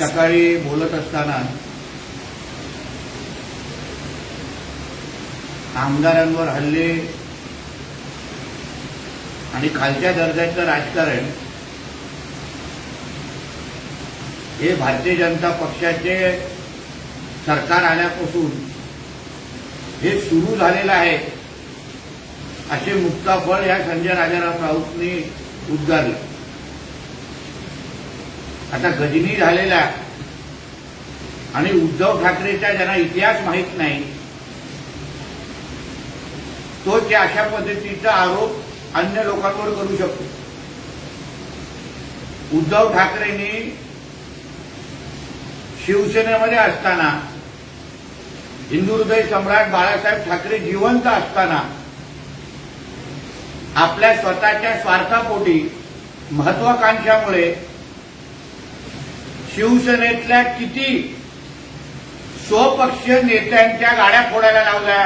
सकाळी बोलत असताना आमदारांवर हल्ले आणि खालच्या दर्जाचं राजकारण हे भारतीय जनता पक्षाचे सरकार आल्यापासून हे सुरू झालेलं आहे असे मुक्ताफळ या संजय राजाराम राऊतनी उद्गारले। आता गजनी झालेला आणि उद्धव ठाकरेचा ज्यांना इतिहास माहित नाही तो त्या अशा पद्धतीचा आरोप अन्य लोकांवर करू शकतो। उद्धव ठाकरेंनी शिवसेनेमध्ये असताना हिंदू हृदय सम्राट बाळासाहेब ठाकरे जिवंत असताना आपल्या स्वतःच्या स्वार्थापोटी महत्वाकांक्षामुळे शिवसेनेतल्या किती स्वपक्षीय नेत्यांच्या गाड्या फोडायला लावल्या,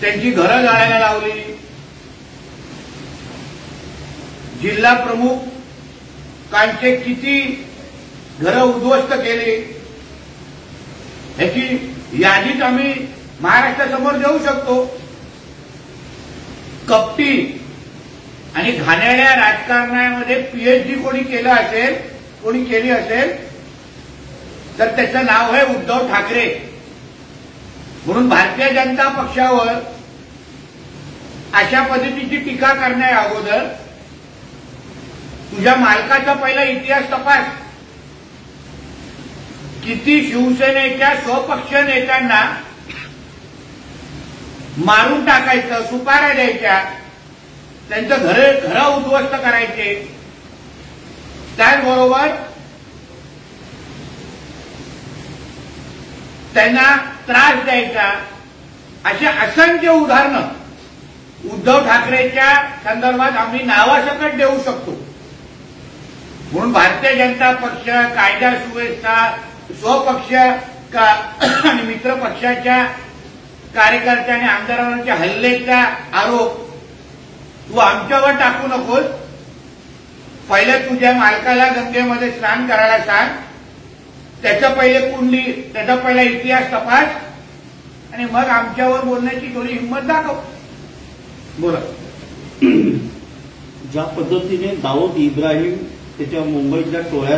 त्यांची घरं जाळायला लावली, जिल्हा प्रमुखांचे किती घरं उद्ध्वस्त केली ह्याची यादीच आम्ही महाराष्ट्रासमोर देऊ शकतो। कपटी आणि घाणेरड्या राजकारणामध्ये पीएचडी कोणी केलं असेल, कोणी केली असेल तर त्याचं नाव आहे उद्धव ठाकरे। म्हणून भारतीय जनता पक्षावर अशा पद्धतीची टीका करण्या अगोदर तुझ्या मालकाचा पहिला इतिहास तपास। किती शिवसेनेच्या स्वपक्षीय नेत्यांना मारून टाकायचं, सुपाऱ्या द्यायच्या, त्यांचं घरं उद्ध्वस्त करायचे, त्याचबरोबर त्यांना त्रास द्यायचा, अशी असंख्य उदाहरणं उद्धव ठाकरेच्या संदर्भात आम्ही नावासकट देऊ शकतो। म्हणून भारतीय जनता पक्ष कायदा सुव्यवस्था स्वपक्ष आणि मित्र पक्षाच्या कार्यकर्त्या आणि आमदारांच्या हल्लेचा आरोप तू आमच्यावर टाकू नकोस। पहिले तुझ्या मालकाला गंगेमध्ये स्नान करायला सांग, त्याचं पहिले कुंडली, त्याचा पहिला इतिहास तपास आणि मग आमच्यावर बोलण्याची थोडी हिंमत दाखव। बोला। ज्या पद्धतीने दाऊद इब्राहिम त्याच्या मुंबईतल्या टोळ्या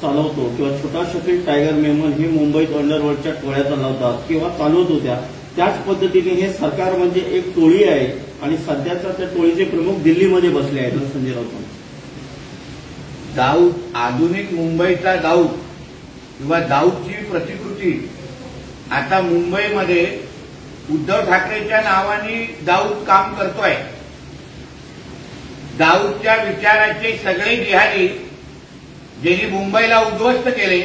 चालवतो किंवा छोटा शकील टायगर मेमन हे मुंबईत अंडरवर्ल्डच्या टोळ्या चालवतात किंवा चालवत होत्या, त्याच पद्धतीने हे सरकार म्हणजे एक टोळी आहे आणि सध्याचा त्या टोळीचे प्रमुख दिल्लीमध्ये बसले आहेत संजय राऊत। दाऊद, आधुनिक मुंबईचा दाऊद किंवा दाऊदची प्रतिकृती आता मुंबईमध्ये उद्धव ठाकरेच्या नावाने दाऊद काम करतोय। दाऊदच्या विचाराचे सगळे जिहादी ज्यांनी मुंबईला उद्ध्वस्त केले,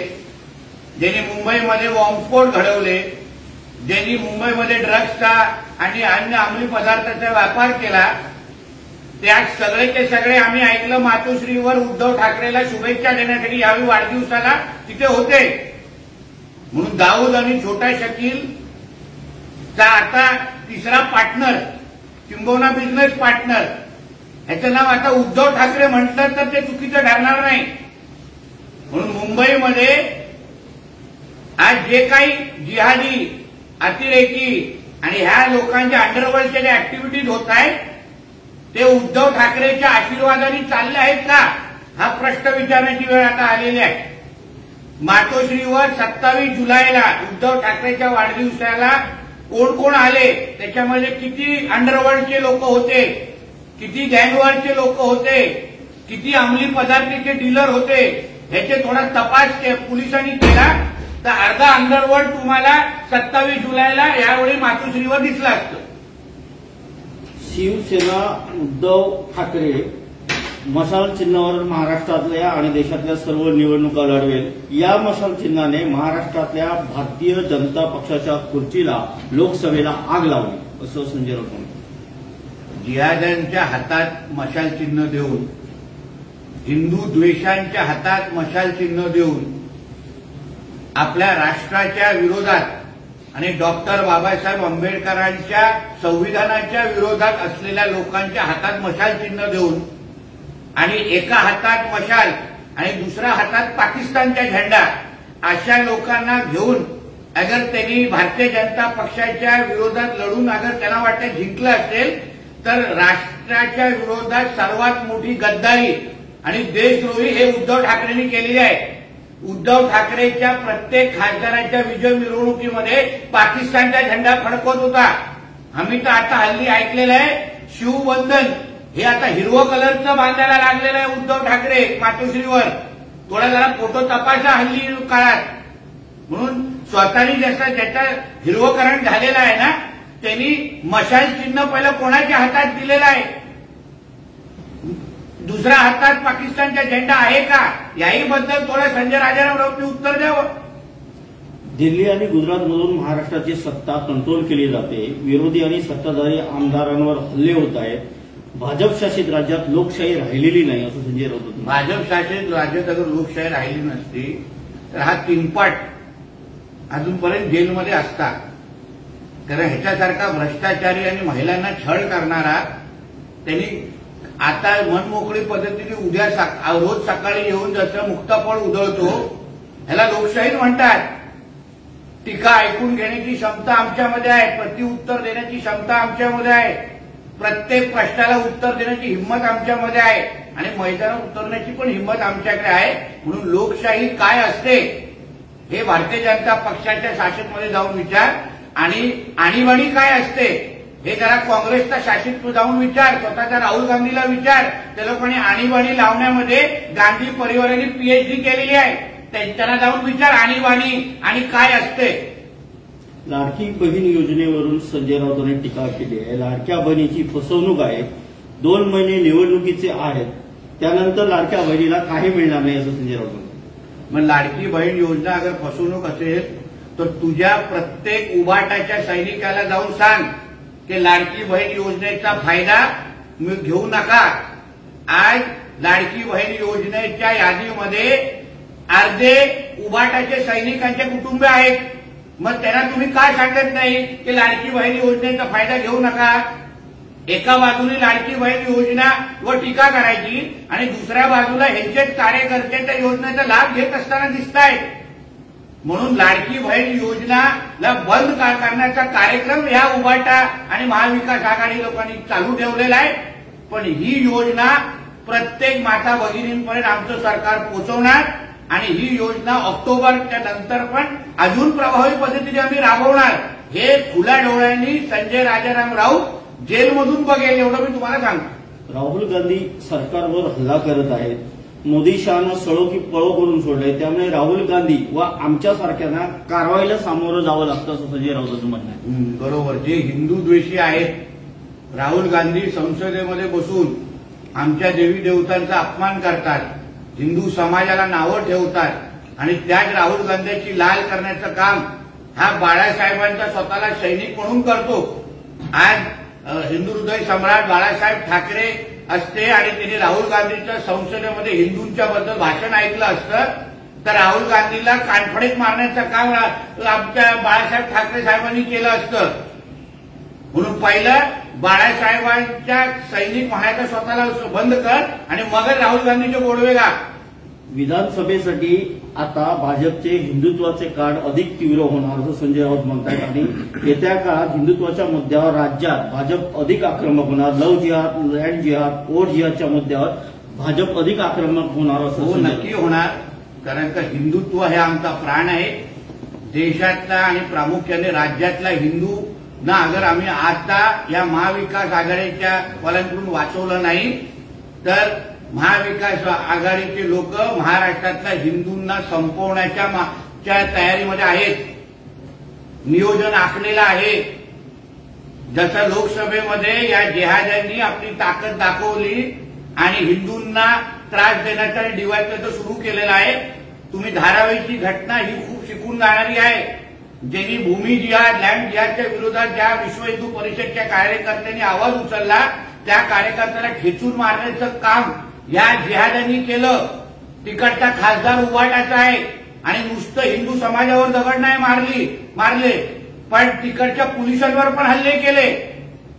ज्यांनी मुंबईमध्ये बॉम्बस्फोट घडवले, ज्यांनी मुंबईमध्ये ड्रग्सचा आणि अन्य अंमली पदार्थाचा व्यापार केला, त्या सगळेचे सगळे आम्ही ऐकलं मातोश्रीवर उद्धव ठाकरेला शुभेच्छा देण्यासाठी यावेळी वाढदिवसाला तिथे होते। म्हणून दाऊद आणि छोटा शकीलचा आता तिसरा पार्टनर किंबहुना बिझनेस पार्टनर ह्याचं नाव आता उद्धव ठाकरे म्हटलं तर ते चुकीचं ठरणार नाही। म्हणून मुंबईमध्ये आज जे काही जिहादी, अतिरेकी आणि ह्या लोकांच्या अंडरवर्ल्डच्या ज्या ऍक्टिव्हिटीज होत आहेत ते उद्धव ठाकरेच्या आशीर्वादाने चालले आहेत का, हा प्रश्न विचारण्याची वेळ आता आलेली आहे। मातोश्रीवर 27 जुलैला उद्धव ठाकरेच्या वाढदिवसाला कोण कोण आले, त्याच्यामध्ये किती अंडरवर्ल्डचे लोक होते, किती गँगवॉरचे लोक होते, किती अंमली पदार्थाचे डीलर होते, ह्याचे थोडा तपास पोलिसांनी केला तर अर्धा अंडरवर्ल्ड तुम्हाला 27 जुलैला यावेळी मातोश्रीवर दिसलं असतं। शिवसेना उद्धव ठाकरे मशाल चिन्हावर महाराष्ट्रातल्या आणि देशातल्या सर्व निवडणुका लढवेल। या मशाल चिन्हाने महाराष्ट्रातल्या भारतीय जनता पक्षाच्या खुर्चीला, लोकसभेला आग लावली असं संजय राऊत म्हणाले। जिहाद्यांच्या हातात मशाल चिन्ह देऊन, हिंदू द्वेषांच्या हातात मशाल चिन्ह देऊन आपल्या राष्ट्राच्या विरोधात आणि डॉक्टर बाबासाहेब आंबेडकरांच्या संविधानाच्या विरोधात असलेल्या लोकांच्या हातात मशाल चिन्ह देऊन आणि एका हातात मशाल आणि दुसऱ्या हातात पाकिस्तानचा झेंडा, अशा लोकांना घेऊन अगर त्यांनी भारतीय जनता पक्षाच्या विरोधात लढून अगर त्यांना वाटतं जिंकलं असेल तर राष्ट्राच्या विरोधात सर्वात मोठी गद्दारी आणि देशद्रोही हे उद्धव ठाकरेंनी केलेली आहे. उद्धव ठाकरेच्या प्रत्येक खासदाराच्या विजय मिरवणुकीमध्ये पाकिस्तानचा झेंडा फडकवत होता. आम्ही तर आता हल्ली ऐकलेलं आहे शिवबंधन हे आता हिरवं कलरचं बांधायला लागलेलं आहे उद्धव ठाकरे मातोश्रीवर. थोडा जरा फोटो तपासा हल्ली काळात. म्हणून स्वतःनी जसं ज्याचं हिरवकरण झालेलं आहे ना त्यांनी मशाल चिन्ह पहिलं कोणाच्या हातात दिलेलं आहे, दुसऱ्या हातात पाकिस्तानचा झेंडा आहे का, याही बद्दल थोडं संजय राजाराम राऊतनी उत्तर द्यावं. दिल्ली आणि गुजरातमधून महाराष्ट्राची सत्ता कंट्रोल केली जाते, विरोधी आणि सत्ताधारी आमदारांवर हल्ले होत आहेत, भाजप शासित राज्यात लोकशाही राहिलेली नाही असं संजय राऊत म्हणाले. भाजप शासित राज्यात अगर लोकशाही राहिली नसती तर हा तीनपाट अजूनपर्यंत जेलमध्ये असता. कारण ह्याच्यासारखा भ्रष्टाचारी आणि महिलांना छळ करणारा त्यांनी आता मनमोकळी पद्धतीने उद्या रोज सकाळी येऊन जसं मुक्ताफळ उधळतो ह्याला लोकशाही म्हणतात. टीका ऐकून घेण्याची क्षमता आमच्यामध्ये आहे, प्रतिउत्तर देण्याची क्षमता आमच्यामध्ये आहे, प्रत्येक प्रश्नाला उत्तर देण्याची हिंमत आमच्यामध्ये आहे आणि मैदानात उतरण्याची पण हिंमत आमच्याकडे आहे. म्हणून लोकशाही काय असते हे भारतीय जनता पक्षाच्या शासनामध्ये जाऊन विचार आणि आणीबाणी काय असते हे जरा काँग्रेसच्या शासित जाऊन विचार, स्वतःच्या राहुल गांधीला विचार. त्या लोकांनी आणीबाणी लावण्यामध्ये गांधी परिवाराने पीएचडी केलेली आहे, त्यांना जाऊन विचार आणीबाणी आणि काय असते. लाडकी बहीण योजनेवरून संजय राऊतांनी टीका केली आहे. लाडक्या बहिणीची फसवणूक आहे, 2 महिने निवडणुकीचे आहेत, त्यानंतर लाडक्या बहिणीला काही मिळणार नाही असं संजय राऊत म्हणाले. मग लाडकी बहीण योजना अगर फसवणूक असेल तर तुझ्या प्रत्येक उभाटाच्या सैनिकाला जाऊन सांग की लाडकी बहीण योजनेचा फायदा घेऊ नका. आज लाडकी बहीण योजनेच्या यादीमध्ये अर्धे उभाटाचे सैनिकांचे कुटुंब आहेत. मग त्यांना तुम्ही काय सांगत नाही की लाडकी बहीण योजनेचा फायदा घेऊ नका. एका बाजूने लाडकी बहीण योजना व टीका करायची आणि दुसऱ्या बाजूला ह्यांचेच कार्यकर्ते त्या योजनेचा लाभ घेत असताना दिसत आहेत. म्हणून लाडकी बहीण योजनाला बंद करण्याचा कार्यक्रम ह्या उभाटा आणि महाविकास आघाडी लोकांनी चालू ठेवलेला आहे. पण ही योजना प्रत्येक माता भगिनींपर्यंत आमचं सरकार पोहोचवणार आणि ही योजना ऑक्टोबरच्या नंतर पण अजून प्रभावी पद्धतीने आम्ही राबवणार. हे खुल्या डोळ्यांनी संजय राजाराम राऊत जेलमधून बघेल एवढं मी तुम्हाला सांगतो. राहुल गांधी सरकारवर हल्ला करत आहेत, मोदी शहानं सळो की पळो करून सोडलंय, त्यामुळे राहुल गांधी व आमच्यासारख्यांना कारवाईला सामोरं जावं लागतं असं संजय राऊतांचं म्हणणं आहे. बरोबर. जे हिंदू द्वेषी आहेत राहुल गांधी संसदेमध्ये बसून आमच्या देवी देवतांचा अपमान करतात, हिंदू समाजाला नावं ठेवतात आणि त्याच राहुल गांधीची लाल करण्याचं काम हा बाळासाहेबांचा स्वतःला सैनिक म्हणून करतो. आज हिंदू हृदय सम्राट बाळासाहेब ठाकरे असते आणि त्यांनी राहुल गांधीच्या संसदेमध्ये हिंदूंच्या बद्दल भाषण ऐकलं असतं तर राहुल गांधीला कानफडीत मारण्याचं काम आमच्या बाळासाहेब ठाकरे साहेबांनी केलं असतं. म्हणून पहिलं बाळासाहेबांच्या सैनिक म्हणायचं स्वतःला बंद कर आणि मग राहुल गांधीचे गोडवे गा. विधानसभेसाठी आता भाजपचे हिंदुत्वाचे कार्ड अधिक तीव्र होणार असं संजय राऊत म्हणतात आणि येत्या काळात हिंदुत्वाच्या मुद्द्यावर राज्यात भाजप अधिक आक्रमक होणार. लव्ह जिहाद, लँड जिहाद, वोट जिहादच्या मुद्द्यावर भाजप अधिक आक्रमक होणार असं नक्की होणार. कारण का हिंदुत्व हे आमचा प्राण आहे. देशातला आणि प्रामुख्याने राज्यातला हिंदू ना अगर आम्ही आता या महाविकास आघाडीच्या वाल्यांकडून वाचवलं नाही तर महाविकास आघाडीचे लोक महाराष्ट्रातल्या हिंदूंना संपवण्याच्या तयारीमध्ये आहेत. नियोजन आखलेलं आहे. जसं लोकसभेमध्ये या जिहाद्यांनी आपली ताकद दाखवली आणि हिंदूंना त्रास देण्याचा डिवाइस सुरू केलेला आहे. तुम्ही धारावीची घटना ही खूप शिकून जाणारी आहे. ज्यांनी भूमी जिहाद, लँड जिहादच्या विरोधात ज्या विश्व हिंदू परिषदच्या कार्यकर्त्यांनी आवाज उचलला त्या कार्यकर्त्याला खेचून मारण्याचं काम या जिहाद्यांनी केलं. तिकडचा खासदार उभाटाचा आहे आणि नुसतं हिंदू समाजावर दगड नाही मारले पण तिकडच्या पोलिसांवर पण हल्ले केले.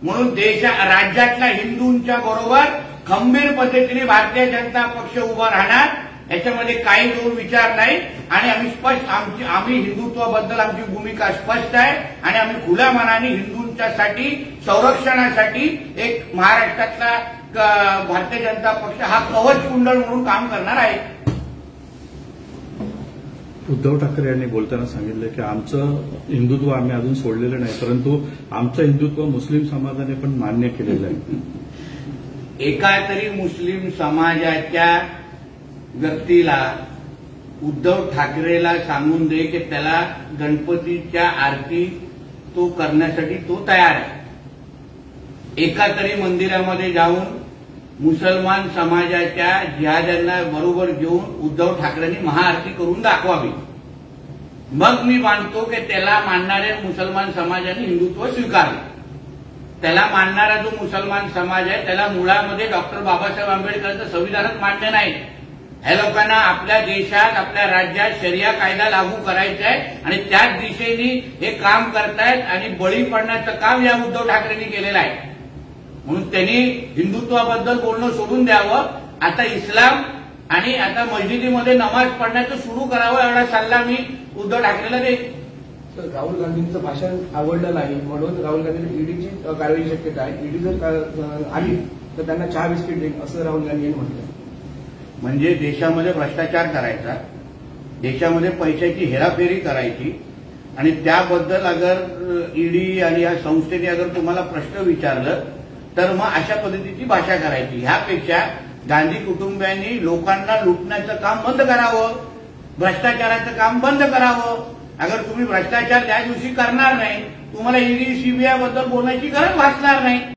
म्हणून राज्यातल्या हिंदूंच्या बरोबर खंबीर पद्धतीने भारतीय जनता पक्ष उभा राहणार याच्यामध्ये काही दोन विचार नाही आणि आम्ही स्पष्ट आम्ही हिंदुत्वाबद्दल आमची भूमिका स्पष्ट आहे आणि आम्ही खुल्या मनाने हिंदूंच्यासाठी संरक्षणासाठी एक महाराष्ट्रातला भारतीय जनता पक्ष हा कवच कुंडल म्हणून काम करणार आहे. उद्धव ठाकरे यांनी बोलताना सांगितलं की आमचं हिंदुत्व आम्ही अजून सोडलेलं नाही, परंतु आमचं हिंदुत्व मुस्लिम समाजाने पण मान्य केलेलं आहे. एका तरी मुस्लिम समाजाच्या व्यक्तीला उद्धव ठाकरेला सांगून दे की त्याला गणपतीच्या आरती तो करण्यासाठी तो तयार आहे. एका तरी मंदिरामध्ये जाऊन मुसलमान समाजाच्या जिहाद्यांना बरोबर घेऊन उद्धव ठाकरेंनी महाआरती करून दाखवावी. मग मी मानतो की त्याला मानणाऱ्या मुसलमान समाजाने हिंदुत्व स्वीकारले. त्याला मानणारा जो मुसलमान समाज आहे त्याला मुळामध्ये डॉक्टर बाबासाहेब आंबेडकरांचं संविधानच मान्य नाही. ह्या लोकांना आपल्या देशात आपल्या राज्यात शरिया कायदा लागू करायचा आहे आणि त्याच दिशेने हे काम करतायत आणि बळी पडण्याचं काम या उद्धव ठाकरेंनी केलेलं आहे. म्हणून त्यांनी हिंदुत्वाबद्दल बोलणं सोडून द्यावं. आता इस्लाम आणि आता मस्जिदीमध्ये नमाज पढण्याचं सुरू करावं एवढा सल्ला मी उद्धव ठाकरेला देईन. राहुल गांधींचं भाषण आवडलं नाही म्हणून राहुल गांधींनी ईडीची कारवाईची शक्यता आहे. ईडी जर आली तर त्यांना चहा बिस्किट देईल असं राहुल गांधी यांनी म्हटलं. म्हणजे देशामध्ये भ्रष्टाचार करायचा, देशामध्ये पैशाची हेराफेरी करायची आणि त्याबद्दल अगर ईडी आणि या संस्थेने अगर तुम्हाला प्रश्न विचारलं तर मग अशा पद्धतीची भाषा करायची. ह्यापेक्षा गांधी कुटुंबियांनी लोकांना लुटण्याचं काम बंद करावं, भ्रष्टाचाराचं काम बंद करावं. अगर तुम्ही भ्रष्टाचार त्या दिवशी करणार नाही तुम्हाला ईडी सीबीआय बद्दल बोलण्याची गरज भासणार नाही.